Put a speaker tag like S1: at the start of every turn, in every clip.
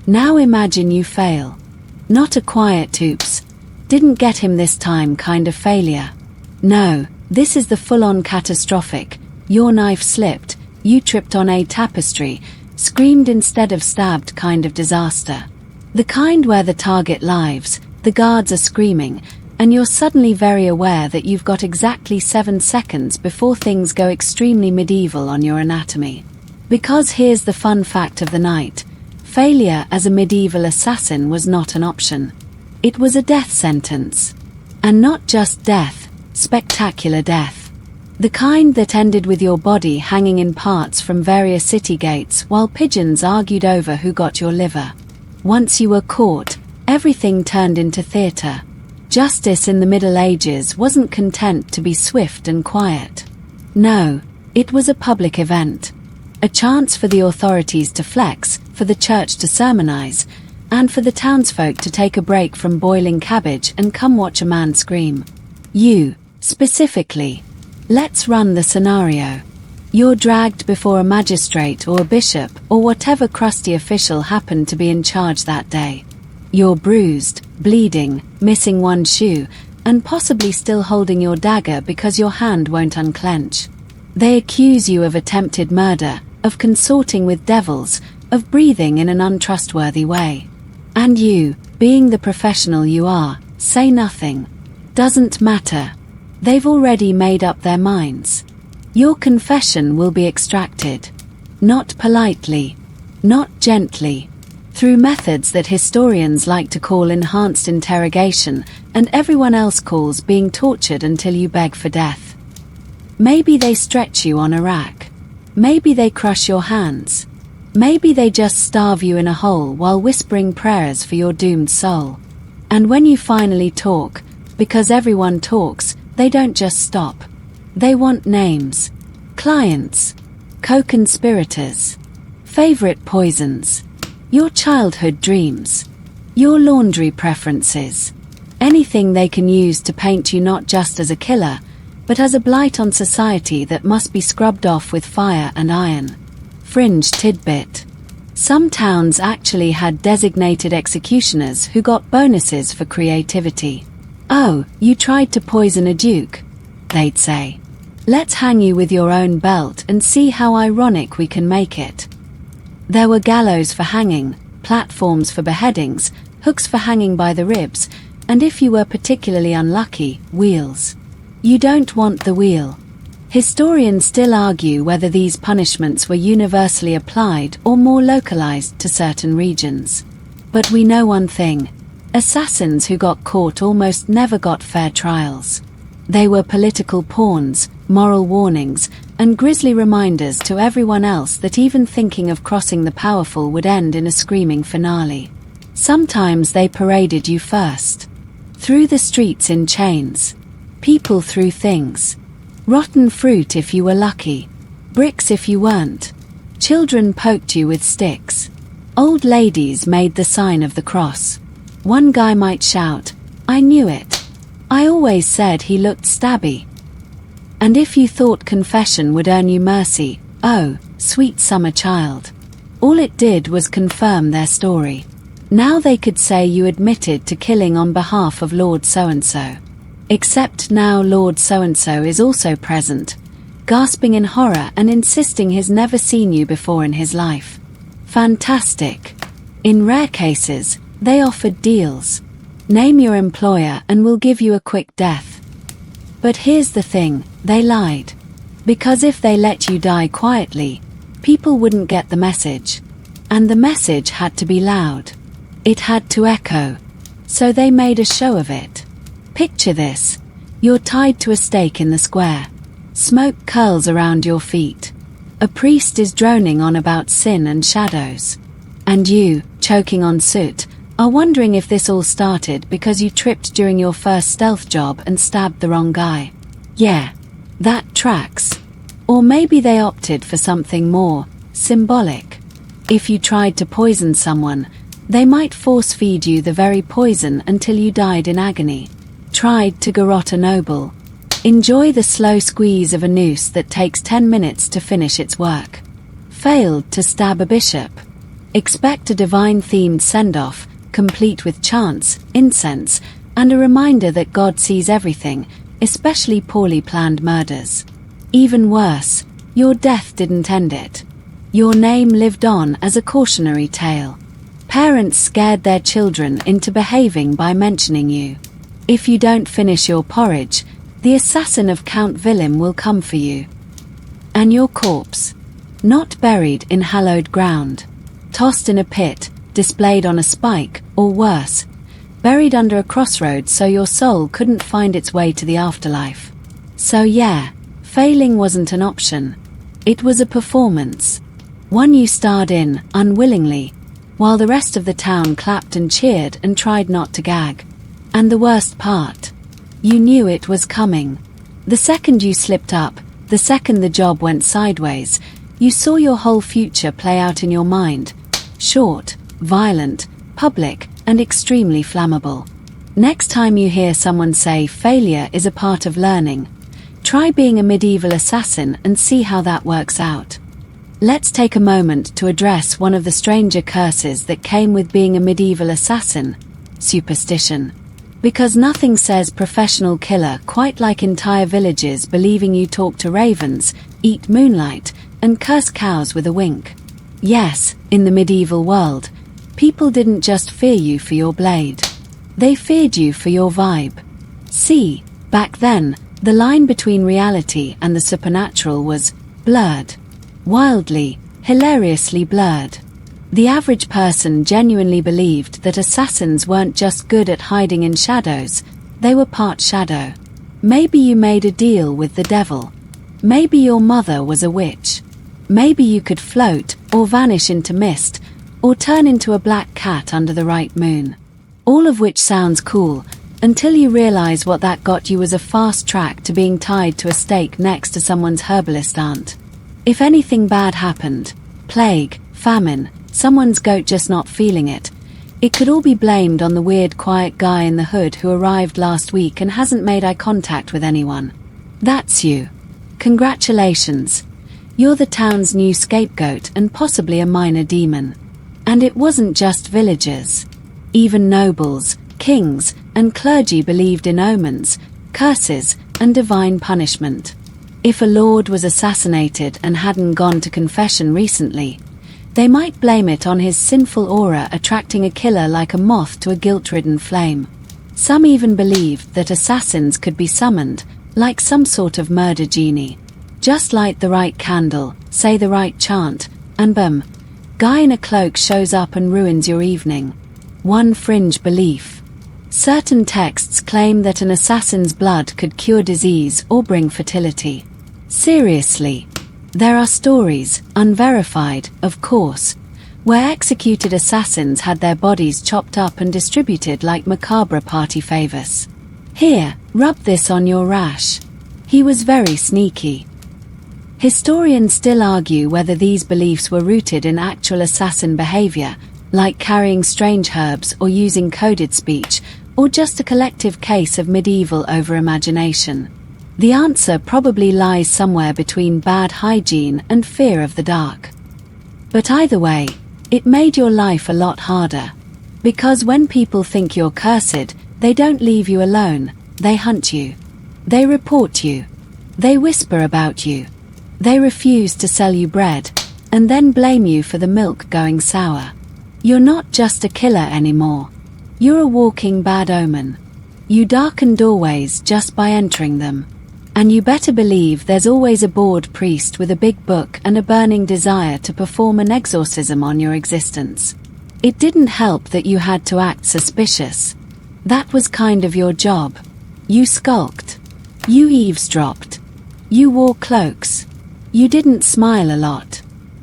S1: Now imagine you fail. Not a quiet oops, didn't get him this time kind of failure. No, this is the full-on catastrophic. Your knife slipped, you tripped on a tapestry, screamed instead of stabbed kind of disaster. The kind where the target lives, the guards are screaming, and you're suddenly very aware that you've got exactly 7 seconds before things go extremely medieval on your anatomy. Because here's the fun fact of the night. Failure as a medieval assassin was not an option. It was a death sentence. And not just death, spectacular death. The kind that ended with your body hanging in parts from various city gates while pigeons argued over who got your liver. Once you were caught, everything turned into theatre. Justice in the Middle Ages wasn't content to be swift and quiet. No, it was a public event. A chance for the authorities to flex, for the church to sermonize, and for the townsfolk to take a break from boiling cabbage and come watch a man scream. You, specifically. Let's run the scenario. You're dragged before a magistrate or a bishop or whatever crusty official happened to be in charge that day. You're bruised, bleeding, missing one shoe, and possibly still holding your dagger because your hand won't unclench. They accuse you of attempted murder, of consorting with devils, of breathing in an untrustworthy way. And you, being the professional you are, say nothing. Doesn't matter. They've already made up their minds. Your confession will be extracted. Not politely. Not gently. Through methods that historians like to call enhanced interrogation, and everyone else calls being tortured until you beg for death. Maybe they stretch you on a rack. Maybe they crush your hands. Maybe they just starve you in a hole while whispering prayers for your doomed soul. And when you finally talk, because everyone talks, they don't just stop. They want names, clients, co-conspirators, favorite poisons, your childhood dreams, your laundry preferences, anything they can use to paint you not just as a killer, but as a blight on society that must be scrubbed off with fire and iron. Fringe tidbit. Some towns actually had designated executioners who got bonuses for creativity. Oh, you tried to poison a duke, they'd say. Let's hang you with your own belt and see how ironic we can make it. There were gallows for hanging, platforms for beheadings, hooks for hanging by the ribs, and if you were particularly unlucky, wheels. You don't want the wheel. Historians still argue whether these punishments were universally applied or more localized to certain regions. But we know one thing. Assassins who got caught almost never got fair trials. They were political pawns, moral warnings, and grisly reminders to everyone else that even thinking of crossing the powerful would end in a screaming finale. Sometimes they paraded you first. Through the streets in chains. People threw things. Rotten fruit if you were lucky. Bricks if you weren't. Children poked you with sticks. Old ladies made the sign of the cross. One guy might shout, "I knew it. I always said he looked stabby." And if you thought confession would earn you mercy, oh, sweet summer child. All it did was confirm their story. Now they could say you admitted to killing on behalf of Lord so-and-so. Except now Lord so-and-so is also present, gasping in horror and insisting he's never seen you before in his life. Fantastic. In rare cases, they offered deals. Name your employer and we'll give you a quick death. But here's the thing, they lied. Because if they let you die quietly, people wouldn't get the message. And the message had to be loud. It had to echo. So they made a show of it. Picture this. You're tied to a stake in the square. Smoke curls around your feet. A priest is droning on about sin and shadows. And you, choking on soot, are wondering if this all started because you tripped during your first stealth job and stabbed the wrong guy. Yeah, that tracks. Or maybe they opted for something more symbolic. If you tried to poison someone, they might force-feed you the very poison until you died in agony. Tried to garrote a noble. Enjoy the slow squeeze of a noose that takes 10 minutes to finish its work. Failed to stab a bishop. Expect a divine-themed send-off, complete with chants, incense, and a reminder that God sees everything, especially poorly planned murders. Even worse, your death didn't end it. Your name lived on as a cautionary tale. Parents scared their children into behaving by mentioning you. If you don't finish your porridge, the assassin of Count Willem will come for you. And your corpse, not buried in hallowed ground, tossed in a pit, displayed on a spike, or worse, buried under a crossroads so your soul couldn't find its way to the afterlife. So yeah, failing wasn't an option. It was a performance. One you starred in, unwillingly, while the rest of the town clapped and cheered and tried not to gag. And the worst part, you knew it was coming. The second you slipped up, the second the job went sideways, you saw your whole future play out in your mind. Short, violent, public, and extremely flammable. Next time you hear someone say failure is a part of learning, try being a medieval assassin and see how that works out. Let's take a moment to address one of the stranger curses that came with being a medieval assassin: superstition. Because nothing says professional killer quite like entire villages believing you talk to ravens, eat moonlight, and curse cows with a wink. Yes, in the medieval world, people didn't just fear you for your blade. They feared you for your vibe. See, back then, the line between reality and the supernatural was blurred. Wildly, hilariously blurred. The average person genuinely believed that assassins weren't just good at hiding in shadows, they were part shadow. Maybe you made a deal with the devil. Maybe your mother was a witch. Maybe you could float, or vanish into mist, or turn into a black cat under the right moon. All of which sounds cool, until you realize what that got you was a fast track to being tied to a stake next to someone's herbalist aunt. If anything bad happened, plague, famine, someone's goat just not feeling it, it could all be blamed on the weird quiet guy in the hood who arrived last week and hasn't made eye contact with anyone. That's you. Congratulations. You're the town's new scapegoat and possibly a minor demon. And it wasn't just villagers. Even nobles, kings, and clergy believed in omens, curses, and divine punishment. If a lord was assassinated and hadn't gone to confession recently, they might blame it on his sinful aura attracting a killer like a moth to a guilt-ridden flame. Some even believed that assassins could be summoned, like some sort of murder genie. Just light the right candle, say the right chant, and boom, guy in a cloak shows up and ruins your evening. One fringe belief. Certain texts claim that an assassin's blood could cure disease or bring fertility. Seriously. There are stories, unverified, of course, where executed assassins had their bodies chopped up and distributed like macabre party favors. Here, rub this on your rash. He was very sneaky. Historians still argue whether these beliefs were rooted in actual assassin behavior, like carrying strange herbs or using coded speech, or just a collective case of medieval over-imagination. The answer probably lies somewhere between bad hygiene and fear of the dark. But either way, it made your life a lot harder. Because when people think you're cursed, they don't leave you alone, they hunt you. They report you. They whisper about you. They refuse to sell you bread, and then blame you for the milk going sour. You're not just a killer anymore. You're a walking bad omen. You darken doorways just by entering them. And you better believe there's always a bored priest with a big book and a burning desire to perform an exorcism on your existence. It didn't help that you had to act suspicious. That was kind of your job. You skulked. You eavesdropped. You wore cloaks. You didn't smile a lot.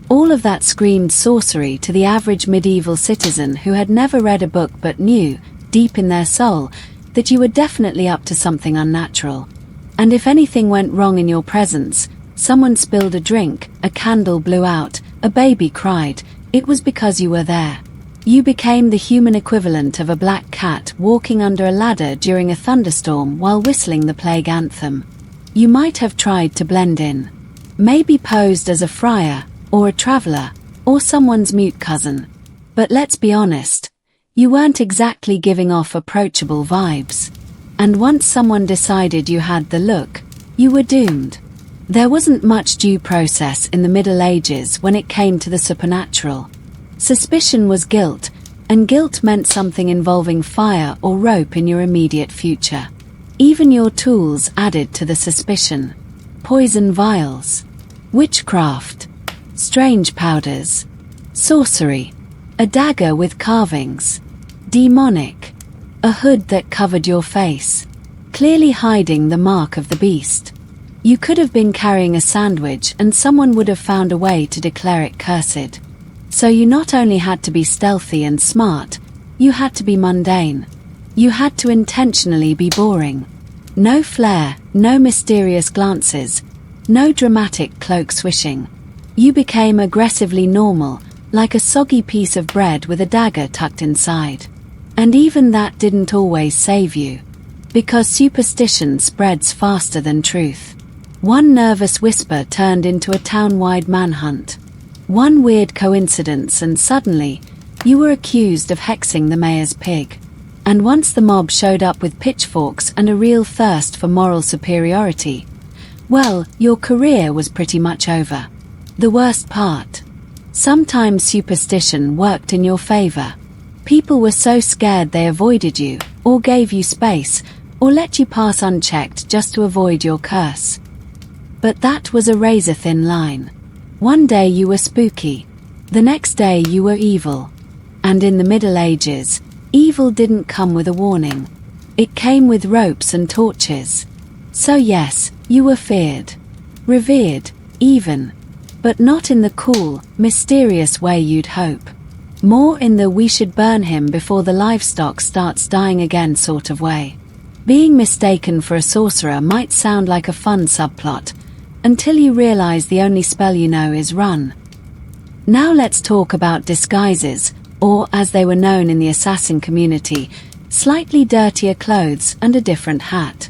S1: All of that screamed sorcery to the average medieval citizen who had never read a book but knew, deep in their soul, that you were definitely up to something unnatural. And if anything went wrong in your presence, someone spilled a drink, a candle blew out, a baby cried, it was because you were there. You became the human equivalent of a black cat walking under a ladder during a thunderstorm while whistling the plague anthem. You might have tried to blend in. Maybe posed as a friar, or a traveler, or someone's mute cousin. But let's be honest, you weren't exactly giving off approachable vibes. And once someone decided you had the look, you were doomed. There wasn't much due process in the Middle Ages when it came to the supernatural. Suspicion was guilt, and guilt meant something involving fire or rope in your immediate future. Even your tools added to the suspicion. Poison vials, witchcraft, strange powders, sorcery, a dagger with carvings, demonic, a hood that covered your face, clearly hiding the mark of the beast. You could have been carrying a sandwich and someone would have found a way to declare it cursed. So you not only had to be stealthy and smart, you had to be mundane. You had to intentionally be boring. No flair, no mysterious glances, no dramatic cloak swishing. You became aggressively normal, like a soggy piece of bread with a dagger tucked inside. And even that didn't always save you. Because superstition spreads faster than truth. One nervous whisper turned into a town-wide manhunt. One weird coincidence and suddenly, you were accused of hexing the mayor's pig. And once the mob showed up with pitchforks and a real thirst for moral superiority, well, your career was pretty much over. The worst part. Sometimes superstition worked in your favor. People were so scared they avoided you, or gave you space, or let you pass unchecked just to avoid your curse. But that was a razor-thin line. One day you were spooky, the next day you were evil. And in the Middle Ages, evil didn't come with a warning. It came with ropes and torches. So yes, you were feared, revered, even. But not in the cool, mysterious way you'd hope. More in the we should burn him before the livestock starts dying again sort of way. Being mistaken for a sorcerer might sound like a fun subplot, until you realize the only spell you know is run. Now let's talk about disguises, or as they were known in the assassin community, slightly dirtier clothes and a different hat.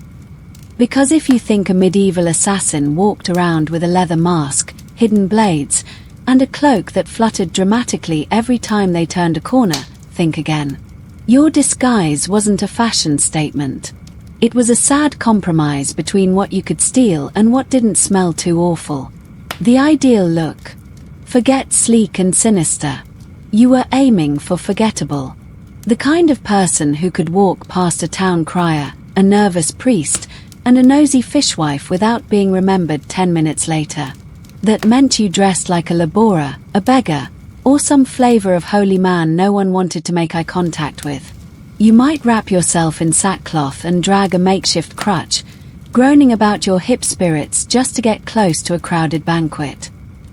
S1: Because if you think a medieval assassin walked around with a leather mask, hidden blades, and a cloak that fluttered dramatically every time they turned a corner, think again. Your disguise wasn't a fashion statement. It was a sad compromise between what you could steal and what didn't smell too awful. The ideal look. Forget sleek and sinister. You were aiming for forgettable. The kind of person who could walk past a town crier, a nervous priest, and a nosy fishwife without being remembered 10 minutes later. That meant you dressed like a laborer, a beggar, or some flavor of holy man no one wanted to make eye contact with. You might wrap yourself in sackcloth and drag a makeshift crutch, groaning about your hip spirits just to get close to a crowded banquet.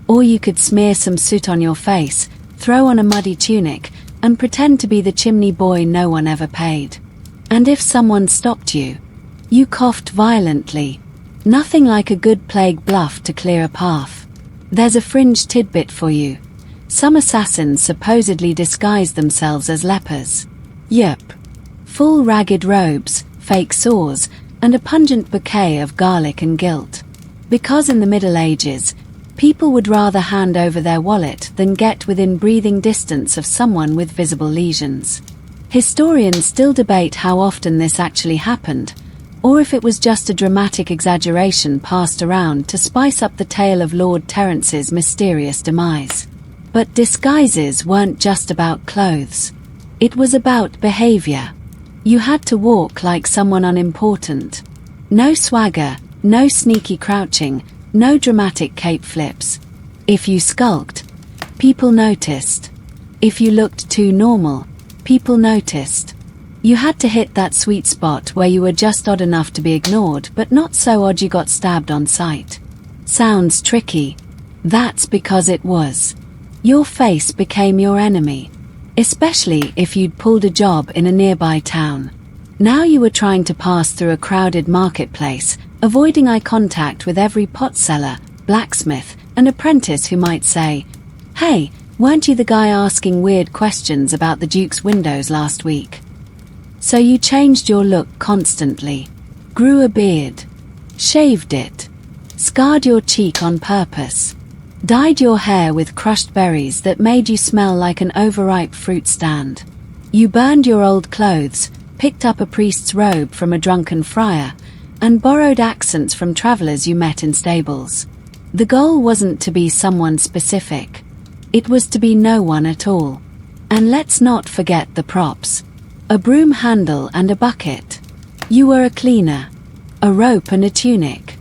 S1: Or you could smear some soot on your face, throw on a muddy tunic, and pretend to be the chimney boy no one ever paid. And if someone stopped you, you coughed violently. Nothing like a good plague bluff to clear a path. There's a fringe tidbit for you. Some assassins supposedly disguised themselves as lepers. Yep. Full ragged robes, fake sores, and a pungent bouquet of garlic and guilt. Because in the Middle Ages, people would rather hand over their wallet than get within breathing distance of someone with visible lesions. Historians still debate how often this actually happened, or if it was just a dramatic exaggeration passed around to spice up the tale of Lord Terence's mysterious demise. But disguises weren't just about clothes. It was about behavior. You had to walk like someone unimportant. No swagger, no sneaky crouching, no dramatic cape flips. If you skulked, people noticed. If you looked too normal, people noticed. You had to hit that sweet spot where you were just odd enough to be ignored but not so odd you got stabbed on sight. Sounds tricky. That's because it was. Your face became your enemy. Especially if you'd pulled a job in a nearby town. Now you were trying to pass through a crowded marketplace, avoiding eye contact with every pot seller, blacksmith, and apprentice who might say, "Hey, weren't you the guy asking weird questions about the Duke's windows last week?" So you changed your look constantly. Grew a beard. Shaved it. Scarred your cheek on purpose. dyed your hair with crushed berries that made you smell like an overripe fruit stand. You burned your old clothes, picked up a priest's robe from a drunken friar, and borrowed accents from travelers you met in stables. The goal wasn't to be someone specific. It was to be no one at all. And let's not forget the props. A broom handle and a bucket. You were a cleaner. A rope and a tunic.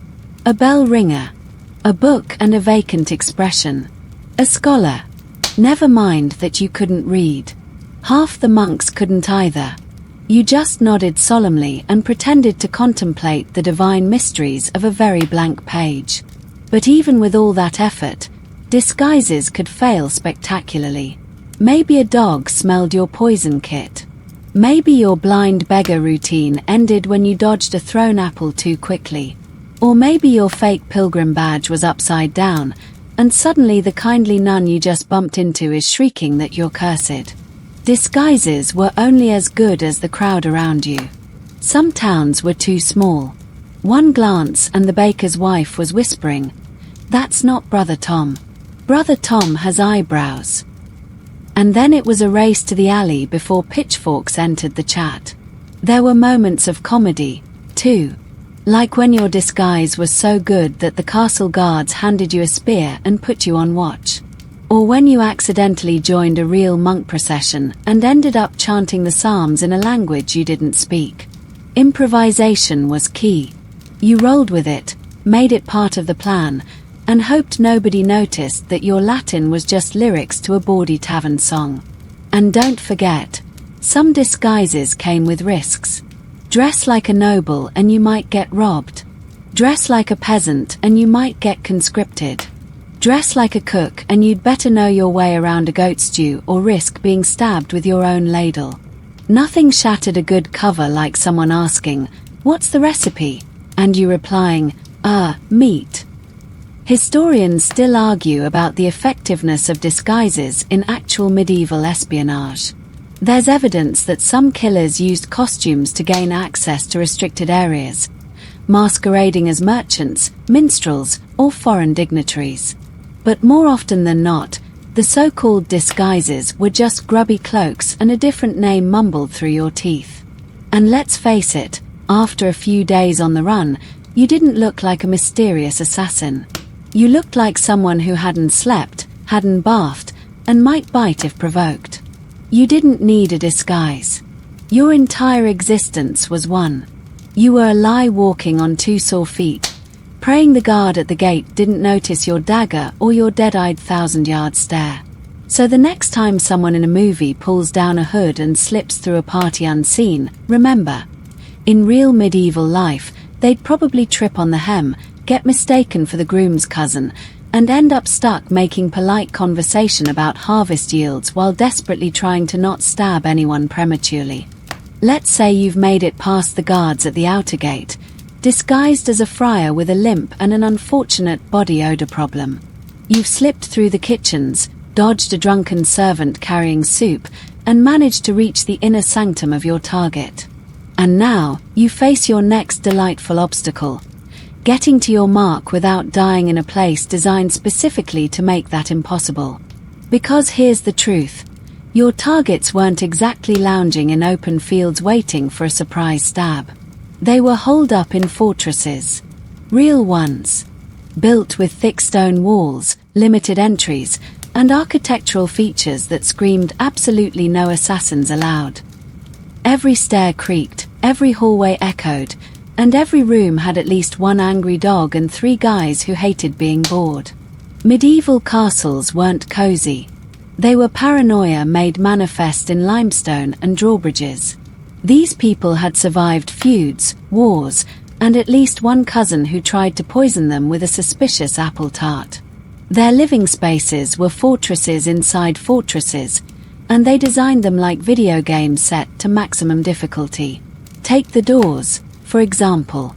S1: A bell ringer. A book and a vacant expression. A scholar. Never mind that you couldn't read. Half the monks couldn't either. You just nodded solemnly and pretended to contemplate the divine mysteries of a very blank page. But even with all that effort, disguises could fail spectacularly. Maybe a dog smelled your poison kit. Maybe your blind beggar routine ended when you dodged a thrown apple too quickly. Or maybe your fake pilgrim badge was upside down, and suddenly the kindly nun you just bumped into is shrieking that you're cursed. Disguises were only as good as the crowd around you. Some towns were too small. One glance and the baker's wife was whispering, "That's not Brother Tom. Brother Tom has eyebrows." And then it was a race to the alley before pitchforks entered the chat. There were moments of comedy, too. Like when your disguise was so good that the castle guards handed you a spear and put you on watch. Or when you accidentally joined a real monk procession and ended up chanting the psalms in a language you didn't speak. Improvisation was key. You rolled with it, made it part of the plan, and hoped nobody noticed that your Latin was just lyrics to a bawdy tavern song. And don't forget, some disguises came with risks. Dress like a noble and you might get robbed. Dress like a peasant and you might get conscripted. Dress like a cook and you'd better know your way around a goat stew or risk being stabbed with your own ladle. Nothing shattered a good cover like someone asking, "What's the recipe?" and you replying, meat." Historians still argue about the effectiveness of disguises in actual medieval espionage. There's evidence that some killers used costumes to gain access to restricted areas, masquerading as merchants, minstrels, or foreign dignitaries. But more often than not, the so-called disguises were just grubby cloaks and a different name mumbled through your teeth. And let's face it, after a few days on the run, you didn't look like a mysterious assassin. You looked like someone who hadn't slept, hadn't bathed, and might bite if provoked. You didn't need a disguise. Your entire existence was one. You were a lie walking on two sore feet, praying the guard at the gate didn't notice your dagger or your dead-eyed thousand-yard stare. So the next time someone in a movie pulls down a hood and slips through a party unseen, remember, in real medieval life, they'd probably trip on the hem, get mistaken for the groom's cousin, and end up stuck making polite conversation about harvest yields while desperately trying to not stab anyone prematurely. Let's say you've made it past the guards at the outer gate, disguised as a friar with a limp and an unfortunate body odor problem. You've slipped through the kitchens, dodged a drunken servant carrying soup, and managed to reach the inner sanctum of your target. And now, you face your next delightful obstacle, getting to your mark without dying in a place designed specifically to make that impossible. Because here's the truth, your targets weren't exactly lounging in open fields waiting for a surprise stab. They were holed up in fortresses. Real ones. Built with thick stone walls, limited entries, and architectural features that screamed absolutely no assassins allowed. Every stair creaked, every hallway echoed, and every room had at least one angry dog and 3 guys who hated being bored. Medieval castles weren't cozy. They were paranoia made manifest in limestone and drawbridges. These people had survived feuds, wars, and at least one cousin who tried to poison them with a suspicious apple tart. Their living spaces were fortresses inside fortresses, and they designed them like video games set to maximum difficulty. Take the doors, for example.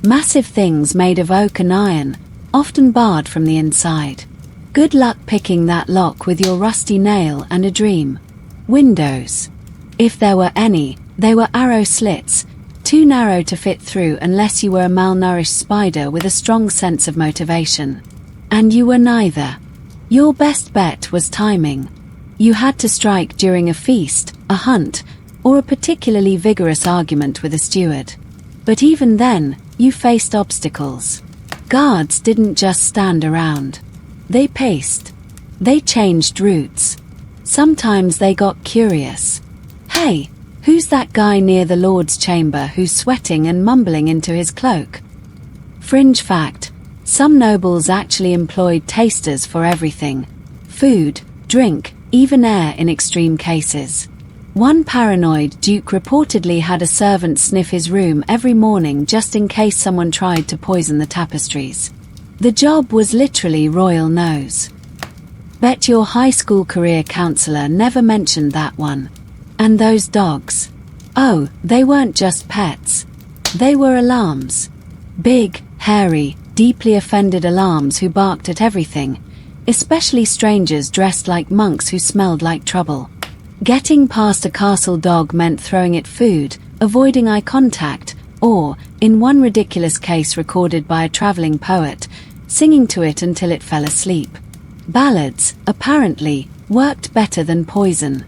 S1: Massive things made of oak and iron, often barred from the inside. Good luck picking that lock with your rusty nail and a dream. Windows. If there were any, they were arrow slits, too narrow to fit through unless you were a malnourished spider with a strong sense of motivation. And you were neither. Your best bet was timing. You had to strike during a feast, a hunt, or a particularly vigorous argument with a steward. But even then, you faced obstacles. Guards didn't just stand around. They paced. They changed routes. Sometimes they got curious. Hey, who's that guy near the Lord's chamber who's sweating and mumbling into his cloak? Fringe fact: some nobles actually employed tasters for everything: food, drink, even air in extreme cases. One paranoid duke reportedly had a servant sniff his room every morning just in case someone tried to poison the tapestries. The job was literally royal nose. Bet your high school career counselor never mentioned that one. And those dogs. Oh, they weren't just pets. They were alarms. Big, hairy, deeply offended alarms who barked at everything, especially strangers dressed like monks who smelled like trouble. Getting past a castle dog meant throwing it food, avoiding eye contact, or, in one ridiculous case recorded by a traveling poet, singing to it until it fell asleep. Ballads, apparently, worked better than poison.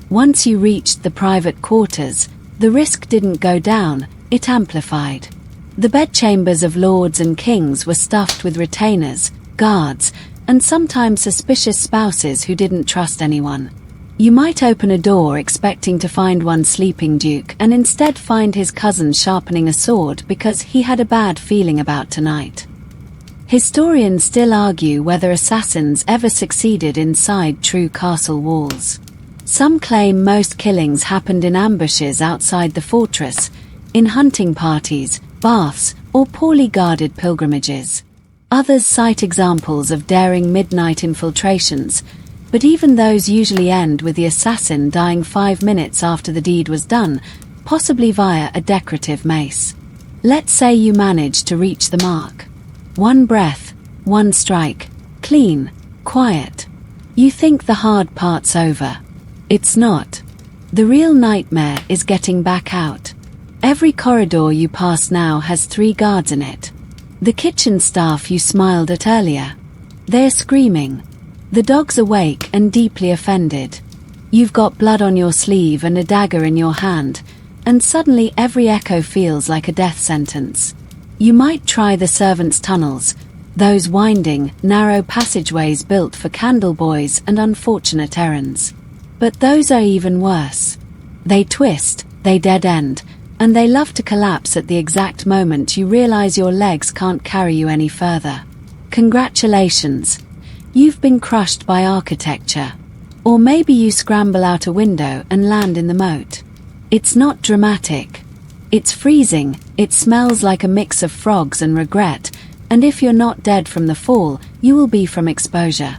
S1: Once you reached the private quarters, the risk didn't go down, it amplified. The bedchambers of lords and kings were stuffed with retainers, guards, and sometimes suspicious spouses who didn't trust anyone. You might open a door expecting to find one sleeping duke and instead find his cousin sharpening a sword because he had a bad feeling about tonight. Historians still argue whether assassins ever succeeded inside true castle walls. Some claim most killings happened in ambushes outside the fortress, in hunting parties, baths, or poorly guarded pilgrimages. Others cite examples of daring midnight infiltrations, but even those usually end with the assassin dying 5 minutes after the deed was done, possibly via a decorative mace. Let's say you manage to reach the mark. One breath, one strike, clean, quiet. You think the hard part's over. It's not. The real nightmare is getting back out. Every corridor you pass now has 3 guards in it. The kitchen staff you smiled at earlier. They're screaming. The dog's awake and deeply offended. You've got blood on your sleeve and a dagger in your hand, and suddenly every echo feels like a death sentence. You might try the servants' tunnels, those winding, narrow passageways built for candle boys and unfortunate errands. But those are even worse. They twist, they dead end, and they love to collapse at the exact moment you realize your legs can't carry you any further. Congratulations. You've been crushed by architecture. Or maybe you scramble out a window and land in the moat. It's not dramatic. It's freezing, it smells like a mix of frogs and regret, and if you're not dead from the fall, you will be from exposure.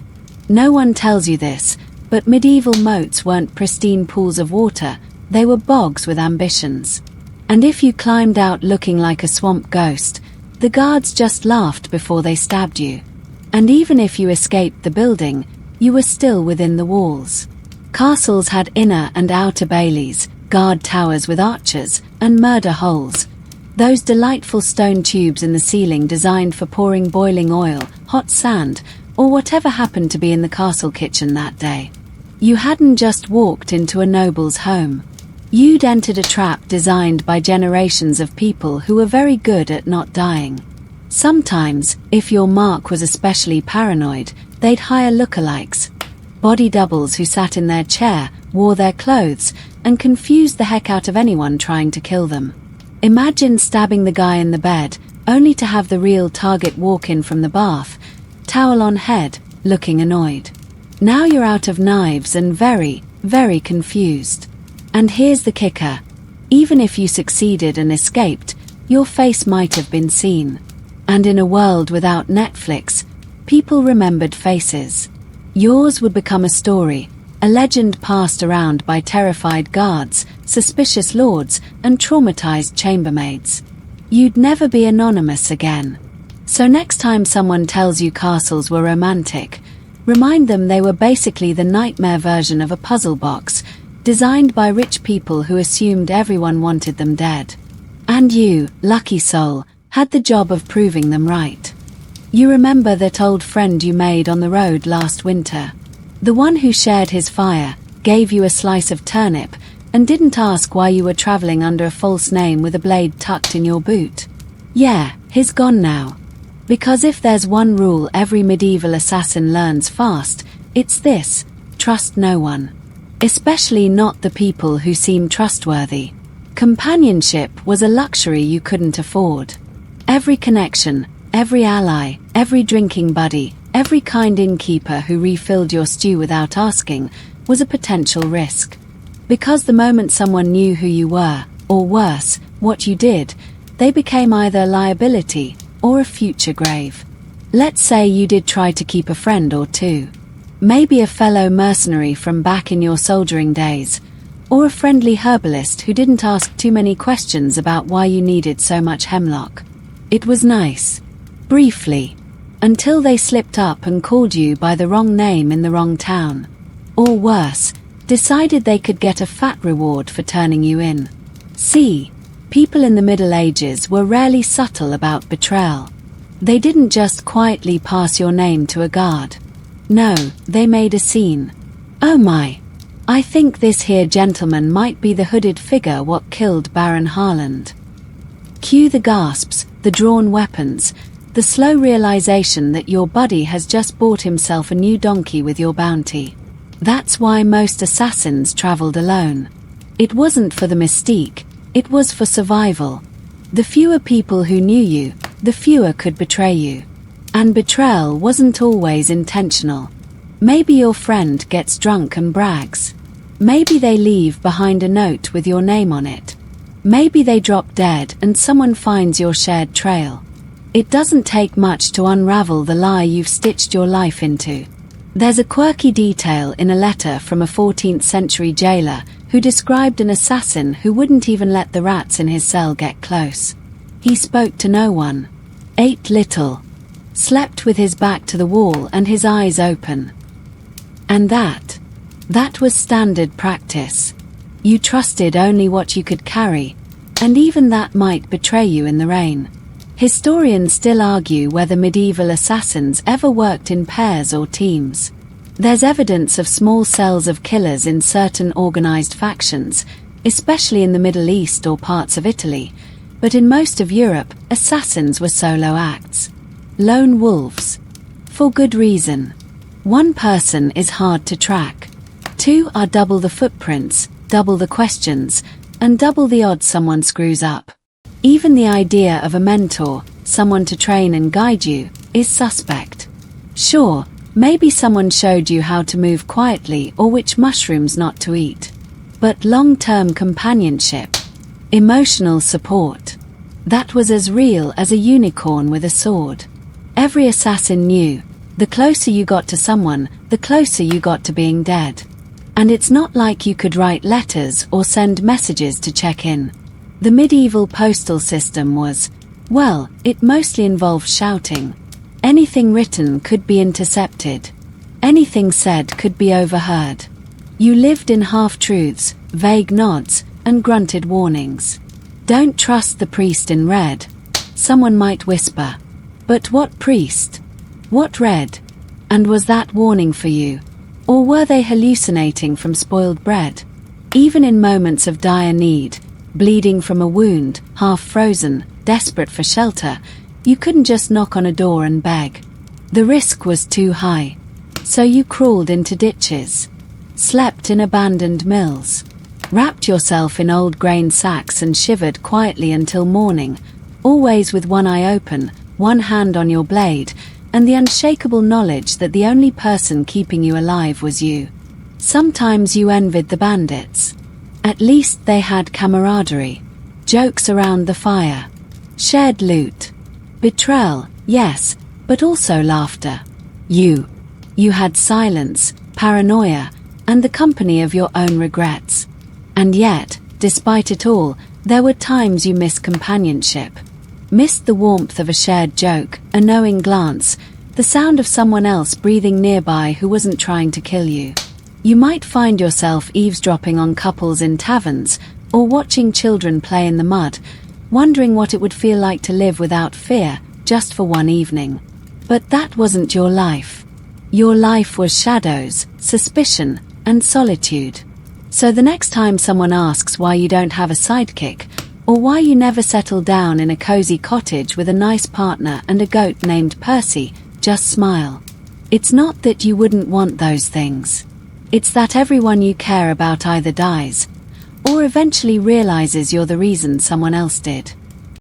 S1: No one tells you this, but medieval moats weren't pristine pools of water, they were bogs with ambitions. And if you climbed out looking like a swamp ghost, the guards just laughed before they stabbed you. And even if you escaped the building, you were still within the walls. Castles had inner and outer baileys, guard towers with archers, and murder holes. Those delightful stone tubes in the ceiling designed for pouring boiling oil, hot sand, or whatever happened to be in the castle kitchen that day. You hadn't just walked into a noble's home. You'd entered a trap designed by generations of people who were very good at not dying. Sometimes, if your mark was especially paranoid, they'd hire lookalikes. Body doubles who sat in their chair, wore their clothes, and confused the heck out of anyone trying to kill them. Imagine stabbing the guy in the bed, only to have the real target walk in from the bath, towel on head, looking annoyed. Now you're out of knives and very, very confused. And here's the kicker. Even if you succeeded and escaped, your face might have been seen. And in a world without Netflix, people remembered faces. Yours would become a story, a legend passed around by terrified guards, suspicious lords, and traumatized chambermaids. You'd never be anonymous again. So next time someone tells you castles were romantic, remind them they were basically the nightmare version of a puzzle box, designed by rich people who assumed everyone wanted them dead. And you, lucky soul, had the job of proving them right. You remember that old friend you made on the road last winter? The one who shared his fire, gave you a slice of turnip, and didn't ask why you were traveling under a false name with a blade tucked in your boot? Yeah, he's gone now. Because if there's one rule every medieval assassin learns fast, it's this: trust no one. Especially not the people who seem trustworthy. Companionship was a luxury you couldn't afford. Every connection, every ally, every drinking buddy, every kind innkeeper who refilled your stew without asking, was a potential risk. Because the moment someone knew who you were, or worse, what you did, they became either a liability or a future grave. Let's say you did try to keep a friend or two. Maybe a fellow mercenary from back in your soldiering days, or a friendly herbalist who didn't ask too many questions about why you needed so much hemlock. It was nice. Briefly. Until they slipped up and called you by the wrong name in the wrong town. Or worse, decided they could get a fat reward for turning you in. See, people in the Middle Ages were rarely subtle about betrayal. They didn't just quietly pass your name to a guard. No, they made a scene. Oh my. I think this here gentleman might be the hooded figure what killed Baron Harland. Cue the gasps, the drawn weapons, the slow realization that your buddy has just bought himself a new donkey with your bounty. That's why most assassins traveled alone. It wasn't for the mystique, it was for survival. The fewer people who knew you, the fewer could betray you. And betrayal wasn't always intentional. Maybe your friend gets drunk and brags. Maybe they leave behind a note with your name on it. Maybe they drop dead and someone finds your shared trail. It doesn't take much to unravel the lie you've stitched your life into. There's a quirky detail in a letter from a 14th century jailer who described an assassin who wouldn't even let the rats in his cell get close. He spoke to no one. Ate little. Slept with his back to the wall and his eyes open. And that was standard practice. You trusted only what you could carry, and even that might betray you in the rain. Historians still argue whether medieval assassins ever worked in pairs or teams. There's evidence of small cells of killers in certain organized factions, especially in the Middle East or parts of Italy, but in most of Europe, assassins were solo acts. Lone wolves. For good reason. One person is hard to track. Two are double the footprints, double the questions, and double the odds someone screws up. Even the idea of a mentor, someone to train and guide you, is suspect. Sure, maybe someone showed you how to move quietly or which mushrooms not to eat. But long-term companionship, emotional support, that was as real as a unicorn with a sword. Every assassin knew, the closer you got to someone, the closer you got to being dead. And it's not like you could write letters or send messages to check in. The medieval postal system was, well, it mostly involved shouting. Anything written could be intercepted. Anything said could be overheard. You lived in half-truths, vague nods, and grunted warnings. Don't trust the priest in red. Someone might whisper. But what priest? What red? And was that warning for you? Or were they hallucinating from spoiled bread? Even in moments of dire need, bleeding from a wound, half frozen, desperate for shelter, you couldn't just knock on a door and beg. The risk was too high. So you crawled into ditches, slept in abandoned mills, wrapped yourself in old grain sacks and shivered quietly until morning, always with one eye open, one hand on your blade, and the unshakable knowledge that the only person keeping you alive was you. Sometimes you envied the bandits. At least they had camaraderie, jokes around the fire, shared loot. Betrayal, yes, but also laughter. You had silence, paranoia, and the company of your own regrets. And yet, despite it all, there were times you missed companionship. Missed the warmth of a shared joke, a knowing glance, the sound of someone else breathing nearby who wasn't trying to kill you. You might find yourself eavesdropping on couples in taverns, or watching children play in the mud, wondering what it would feel like to live without fear, just for one evening. But that wasn't your life. Your life was shadows, suspicion, and solitude. So the next time someone asks why you don't have a sidekick, or why you never settle down in a cozy cottage with a nice partner and a goat named Percy, just smile. It's not that you wouldn't want those things. It's that everyone you care about either dies, or eventually realizes you're the reason someone else did.